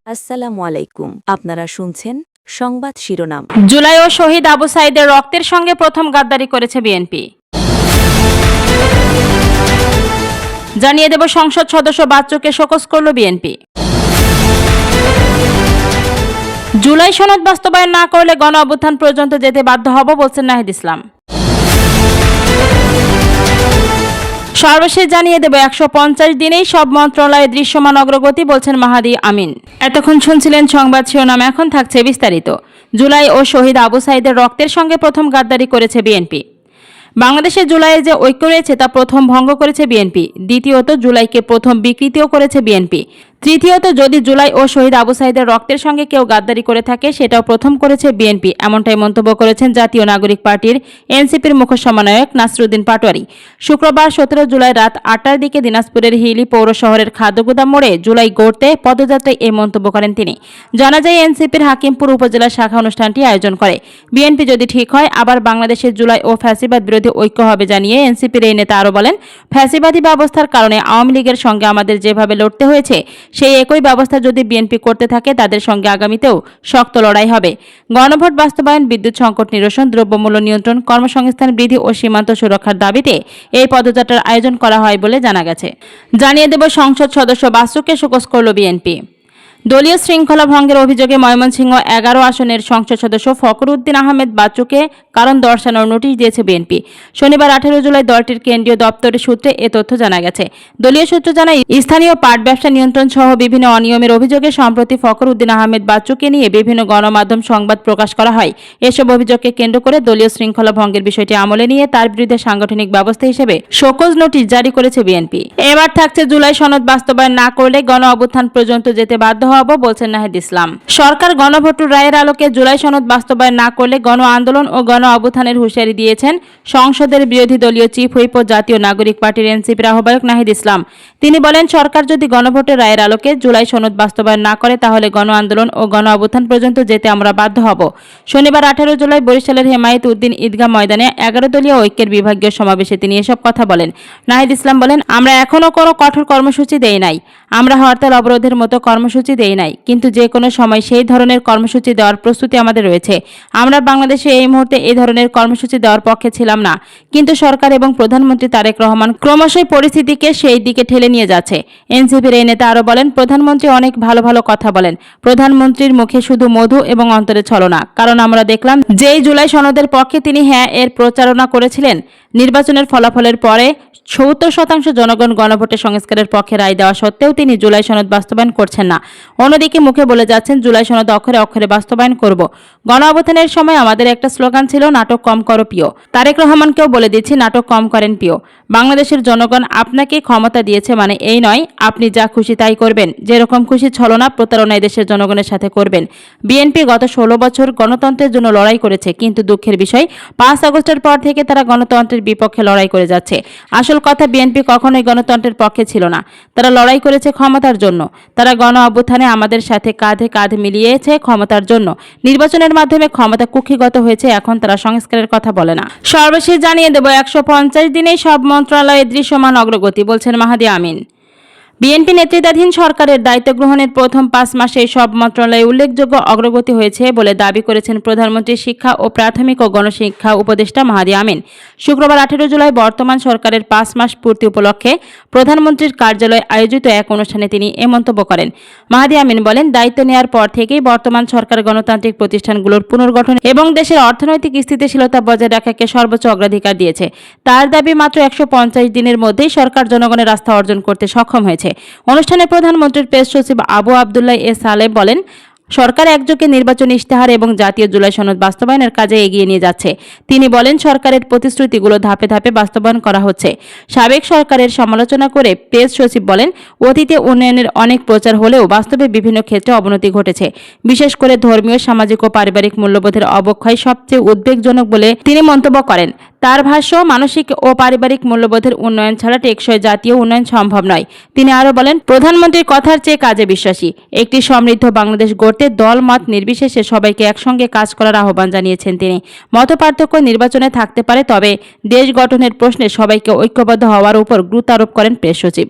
আসসালামু আলাইকুম। আপনারা শুনছেন সংবাদ শিরোনাম। জুলাই ও শহীদ আবু সাঈদের রক্তের সঙ্গে প্রথম গাদ্দারি করেছে বিএনপি। জানিয়ে দেব সংসদ সদস্য বাচ্চুকে শোকজ করল বিএনপি। জুলাই সনদ বাস্তবায়ন না করলে গণ অভ্যুত্থান পর্যন্ত যেতে বাধ্য হব বলছেন নাহিদ ইসলাম। সর্বশেষ জানিয়ে দেব 150 দিনেই সব মন্ত্রণালয়ে দৃশ্যমান অগ্রগতি বলছেন মাহাদি আমিন। এতক্ষণ শুনছিলেন সংবাদ শিরোনাম, এখন থাকছে বিস্তারিত। জুলাই ও শহীদ আবু সাঈদের রক্তের সঙ্গে প্রথম গাদ্দারি করেছে বিএনপি। বাংলাদেশে জুলাইয়ে যে ঐক্য রয়েছে তা প্রথম ভঙ্গ করেছে বিএনপি। দ্বিতীয়ত, জুলাইকে প্রথম বিকৃতিও করেছে বিএনপি। তৃতীয়ত, যদি জুলাই ও শহীদ আবু সাঈদের রক্তের সঙ্গে কেউ গাদ্দারি করে থাকে সেটাও প্রথম করেছে বিএনপি, এমনটাই মন্তব্য করেছেন জাতীয় নাগরিক পার্টির এনসিপির মুখ্য সমন্বয়ক নাসিরুদ্দিন পাটোয়ারি। শুক্রবার 17 জুলাই রাত 8টার দিকে দিনাজপুরের হিলি পৌর শহরের খাদ্যগুদাম মোড়ে জুলাই গড়তে পদযাত্রায় এই মন্তব্য করেন তিনি। জানা যায়, এনসিপির হাকিমপুর উপজেলা শাখা অনুষ্ঠানটি আয়োজন করে। বিএনপি যদি ঠিক হয় আবার বাংলাদেশের জুলাই ও ফ্যাসিবাদ বিরোধী ঐক্য হবে জানিয়ে এনসিপির এই নেতা আরও বলেন, ফ্যাসিবাদী ব্যবস্থার কারণে আওয়ামী লীগের সঙ্গে আমাদের যেভাবে লড়তে হয়েছে সেই একই ব্যবস্থা যদি বিএনপি করতে থাকে তাদের সঙ্গে আগামীতেও শক্ত লড়াই হবে। গণভোট বাস্তবায়ন, বিদ্যুৎ সংকট নিরসন, দ্রব্যমূল্য নিয়ন্ত্রণ, কর্মসংস্থান বৃদ্ধি ও সীমান্ত সুরক্ষার দাবিতে এই পদযাত্রার আয়োজন করা হয় বলে জানা গেছে। জানিয়ে দেব সংসদ সদস্য বাচ্চুকে শোকজ করল বিএনপি। দলীয় শৃঙ্খলা ভঙ্গের অভিযোগে ময়মনসিংহ 11 আসনের সংসদ সদস্য ফখরুদ্দিন আহমেদ বাচ্চুকে কারণ দর্শানোর নোটিশ দিয়েছে বিএনপি। শনিবার 18 জুলাই দলটির কেন্দ্রীয় দপ্তরের সূত্রে এ তথ্য জানা গেছে। দলীয় সূত্র জানায়, স্থানীয় পাট ব্যবসা নিয়ন্ত্রণ সহ বিভিন্ন অনিয়মের অভিযোগে সম্প্রতি ফখরুদ্দিন আহমেদ বাচ্চুকে নিয়ে বিভিন্ন গণমাধ্যম সংবাদ প্রকাশ করা হয়। এসব অভিযোগকে কেন্দ্র করে দলীয় শৃঙ্খলা ভঙ্গের বিষয়টি আমলে নিয়ে তার বিরুদ্ধে সাংগঠনিক ব্যবস্থা হিসেবে শোকজ নোটিশ জারি করেছে বিএনপি। এবার থাকছে জুলাই সনদ বাস্তবায়ন না করলে গণ অভ্যুত্থান পর্যন্ত যেতে বাধ্য হব বলছেন নাহিদ ইসলাম। সরকার গণভোটের রায়ের আলোকে জুলাই সনদ বাস্তবায়ন না করলে গণ আন্দোলন ও গণ অভ্যুত্থানের হুঁশিয়ারি দিয়েছেন সংসদের বিরোধী দলীয় চিফ হুইপ ও জাতীয় নাগরিক পার্টির এনসিপির আহ্বায়ক নাহিদ ইসলাম। তিনি বলেন, সরকার যদি গণভোটের রায়ের আলোকে জুলাই সনদ বাস্তবায়ন না করে তাহলে গণ আন্দোলন ও গণ অভ্যুত্থান পর্যন্ত যেতে আমরা বাধ্য হব। শনিবার 18 জুলাই বরিশালের হেমায়েত উদ্দিন ঈদগাহ ময়দানে 11 দলীয় ঐক্যের বিভাগীয় সমাবেশে তিনি এসব কথা বলেন। নাহিদ ইসলাম বলেন, আমরা এখনো কোনো কঠোর কর্মসূচি দেই নাই, আমরা হরতাল অবরোধের মতো কর্মসূচি দেই নাই, কিন্তু যে কোনো সময় সেই ধরনের কর্মসূচি দেওয়ার প্রস্তুতি আমাদের রয়েছে। আমরা বাংলাদেশে এই মুহূর্তে এই ধরনের কর্মসূচি দেওয়ার পক্ষে ছিলাম না, কিন্তু সরকার এবং প্রধানমন্ত্রী তারেক রহমান ক্রমশই পরিস্থিতিকে সেই দিকে ঠেলে নিয়ে যাচ্ছে। এনসিপির এই নেতা আরও বলেন, প্রধানমন্ত্রী অনেক ভালো ভালো কথা বলেন, প্রধানমন্ত্রীর মুখে শুধু মধু এবং অন্তরে ছলনা। কারণ আমরা দেখলাম যেই জুলাই সনদের পক্ষে তিনি এর প্রচারণা করেছিলেন, নির্বাচনের ফলাফলের পরে 70% জনগণ গণভোটের সংস্কারের পক্ষে রায় দেওয়া সত্ত্বেও তিনি জুলাই সনদ বাস্তবায়ন করছেন না। অন্যদিকে মুখে বলে যাচ্ছেন জুলাই সনদ অক্ষরে অক্ষরে বাস্তবায়ন করব। গণ অভ্যুত্থানের সময় আমাদের একটা স্লোগান ছিল, নাটক কম করো প্রিয়। তারেক রহমানকেও বলে দিচ্ছি, নাটক কম করেন প্রিয়। বাংলাদেশের জনগণ আপনাকে ক্ষমতা দিয়েছে মানে এই নয় আপনি যা খুশি তাই করবেন, যেরকম খুশি ছলনা প্রতারণা দেশের জনগণের সাথে করবেন। বিএনপি গত 16 বছর গণতন্ত্রের জন্য লড়াই করেছে, কিন্তু দুঃখের বিষয় 5 আগস্টের পর থেকে তারা গণতন্ত্রের বিপক্ষে লড়াই করে যাচ্ছে। আসল কথা, বিএনপি কখনোই গণতন্ত্রের পক্ষে ছিল না, তারা লড়াই করেছে ক্ষমতার জন্য। তারা গণ অভ্যুত্থানে আমাদের সাথে কাঁধে কাঁধ মিলিয়েছে ক্ষমতার জন্য। নির্বাচনের মাধ্যমে ক্ষমতা কুক্ষিগত হয়েছে, এখন তারা সংস্কারের কথা বলে না। সর্বশেষ জানিয়ে দেব 150 দিনেই সব মন্ত্রণালয়ে দৃশ্যমান অগ্রগতি বলছেন মাহাদি আমিন। বিএনপি নেতৃত্বাধীন সরকারের দায়িত্ব গ্রহণের প্রথম 5 মাসে সব মন্ত্রণালয়ে উল্লেখযোগ্য অগ্রগতি হয়েছে বলে দাবি করেছেন প্রধানমন্ত্রী শিক্ষা ও প্রাথমিক ও গণশিক্ষা উপদেষ্টা মাহাদি আমিন। শুক্রবার 18 জুলাই বর্তমান সরকারের 5 মাস পূর্তি উপলক্ষে প্রধানমন্ত্রীর কার্যালয়ে আয়োজিত এক অনুষ্ঠানে তিনি এ মন্তব্য করেন। মাহাদি আমিন বলেন, দায়িত্ব নেওয়ার পর থেকেই বর্তমান সরকার গণতান্ত্রিক প্রতিষ্ঠানগুলোর পুনর্গঠন এবং দেশের অর্থনৈতিক স্থিতিশীলতা বজায় রাখাকে সর্বোচ্চ অগ্রাধিকার দিয়েছে। তার দাবি, মাত্র 150 দিনের মধ্যেই সরকার জনগণের আস্থা অর্জন করতে সক্ষম হয়েছে। অনুষ্ঠানে প্রধানমন্ত্রীর প্রেস সচিব আবু আবদুল্লাহ এ সালেহ বলেন, সরকার একযোগে নির্বাচনী ইশতেহার এবং জাতীয় জুলাই সনদ বাস্তবায়নের কাজে এগিয়ে নিয়ে যাচ্ছে। তিনি বলেন, সরকারের প্রতিশ্রুতিগুলো ধাপে ধাপে বাস্তবায়ন করা হচ্ছে। সাবেক সরকারের সমালোচনা করে প্রেস সচিব বলেন, অতীতে উন্নয়নের অনেক প্রচার হলেও বাস্তবে বিভিন্ন ক্ষেত্রে অবনতি ঘটেছে। বিশেষ করে ধর্মীয়, সামাজিক ও পারিবারিক মূল্যবোধের অবক্ষয় সবচেয়ে উদ্বেগজনক বলে তিনি মন্তব্য করেন। তার ভাষ্য, মানসিক ও পারিবারিক মূল্যবোধের উন্নয়ন ছাড়া টেকসই জাতীয় উন্নয়ন সম্ভব নয়। তিনি আরও বলেন, প্রধানমন্ত্রীর কথার চেয়ে কাজে বিশ্বাসী। একটি সমৃদ্ধ বাংলাদেশ গড়তে দল মত নির্বিশেষে সবাইকে একসঙ্গে কাজ করার আহ্বান জানিয়েছেন তিনি। মতপার্থক্য নির্বাচনে থাকতে পারে, তবে দেশ গঠনের প্রশ্নে সবাইকে ঐক্যবদ্ধ হওয়ার উপর গুরুত্ব আরোপ করেন প্রেস সচিব।